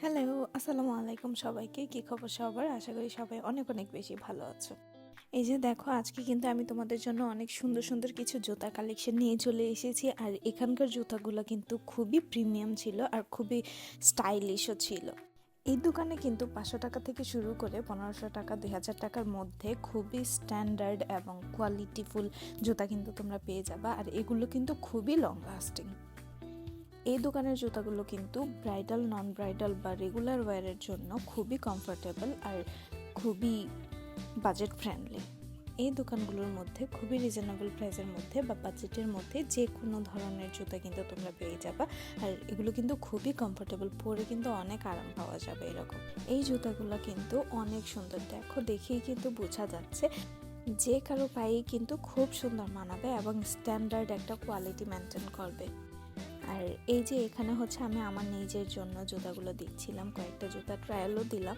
Hello, আসসালামু আলাইকুম সবাইকে। কি খবর সবার? আশা করি সবাই অনেক অনেক বেশি ভালো আছো। এই যে দেখো, আজকে কিন্তু আমি তোমাদের জন্য অনেক সুন্দর সুন্দর কিছু জুতা কালেকশন নিয়ে চলে এসেছি। আর এখানকার জুতাগুলো কিন্তু খুবই প্রিমিয়াম ছিল আর খুবই স্টাইলিশও ছিল। এই দোকানে কিন্তু 500 টাকা থেকে শুরু করে 1500 টাকা, 2000 টাকার মধ্যে খুবই স্ট্যান্ডার্ড এবং কোয়ালিটিফুল জুতা কিন্তু তোমরা পেয়ে যাবা। আর এগুলো কিন্তু খুবই লং লাস্টিং। এই দোকানের জুতাগুলো কিন্তু ব্রাইডাল, নন ব্রাইডাল বা রেগুলার ওয়্যারের জন্য খুবই কমফোর্টেবল আর খুবই বাজেট ফ্রেন্ডলি। এই দোকানগুলোর মধ্যে খুবই রিজনেবল প্রাইসের মধ্যে বা বাজেটের মধ্যে যে কোনো ধরনের জুতা কিন্তু তোমরা পেয়ে যাবা। আর এগুলো কিন্তু খুবই কমফোর্টেবল, পরে কিন্তু অনেক আরাম পাওয়া যাবে এরকম। এই জুতাগুলো কিন্তু অনেক সুন্দর, দেখো দেখেই কিন্তু বোঝা যাচ্ছে যে কারো পায়ে কিন্তু খুব সুন্দর মানাবে এবং স্ট্যান্ডার্ড একটা কোয়ালিটি মেনটেন করবে। আর এই যে এখানে হচ্ছে আমি আমার নিজের জন্য জুতাগুলো দিচ্ছিলাম, কয়েকটা জুতা ট্রায়ালও দিলাম।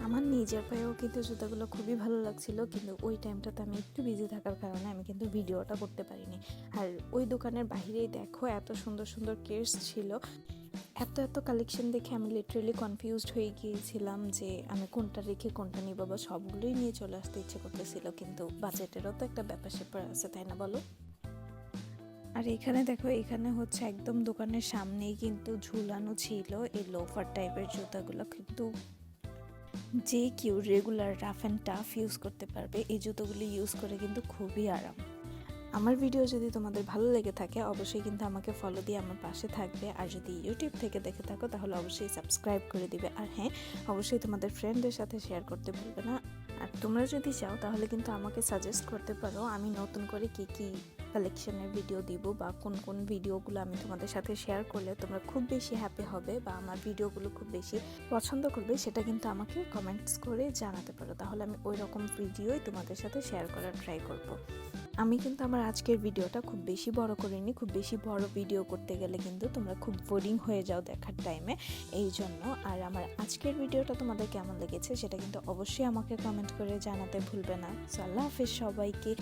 আমার নিজের পায়েও কিন্তু জুতাগুলো খুবই ভালো লাগছিল, কিন্তু ওই টাইমটাতে আমি একটু বিজি থাকার কারণে আমি কিন্তু ভিডিওটা করতে পারিনি। আর ওই দোকানের বাহিরেই দেখো এত সুন্দর সুন্দর কেস ছিল, এত এত কালেকশন দেখে আমি লিটারেলি কনফিউজড হয়ে গিয়েছিলাম যে আমি কোনটা রেখে কোনটা নিব। বাবা সবগুলোই নিয়ে চলে আসতে ইচ্ছে করতেছিল, কিন্তু বাজেটেরও তো একটা ব্যাপার স্যাপার আছে, তাই না বলো? আর এখানে দেখো, এখানে হচ্ছে একদম দোকানের সামনেই কিন্তু ঝুলানো ছিল এই লোফার টাইপের জুতাগুলো, কিন্তু যে কেউ regular rough and tough use করতে পারবে। এই জুতোগুলি ইউজ করে কিন্তু খুবই আরাম। আমার ভিডিও যদি তোমাদের ভালো লেগে থাকে অবশ্যই কিন্তু আমাকে ফলো দিয়ে আমার পাশে থাকবে। আর যদি ইউটিউব থেকে দেখে থাকো তাহলে অবশ্যই সাবস্ক্রাইব করে দিবে। আর হ্যাঁ, অবশ্যই তোমাদের ফ্রেন্ডদের সাথে শেয়ার করতে ভুলবে না। আর তোমরা যদি চাও তাহলে কিন্তু আমাকে সাজেস্ট করতে পারো আমি নতুন করে কি কি কালেকশনের ভিডিও দিব বা কোন কোন ভিডিওগুলো আমি তোমাদের সাথে শেয়ার করলে তোমরা খুব বেশি হ্যাপি হবে বা আমার ভিডিওগুলো খুব বেশি পছন্দ করবে, সেটা কিন্তু আমাকে কমেন্টস করে জানাতে পারো। তাহলে আমি ওই রকম ভিডিওই তোমাদের সাথে শেয়ার করার ট্রাই করব। আমি কিন্তু আমার আজকের ভিডিওটা খুব বেশি বড় করিনি। খুব বেশি বড় ভিডিও করতে গেলে কিন্তু তোমরা খুব বোরিং হয়ে যাও দেখার টাইমে, এই জন্য। আর আমার আজকের ভিডিওটা তোমাদের কেমন লেগেছে সেটা কিন্তু অবশ্যই আমাকে কমেন্ট করে জানাতে ভুলবে না। সো আল্লাহ হাফেজ সবাইকে।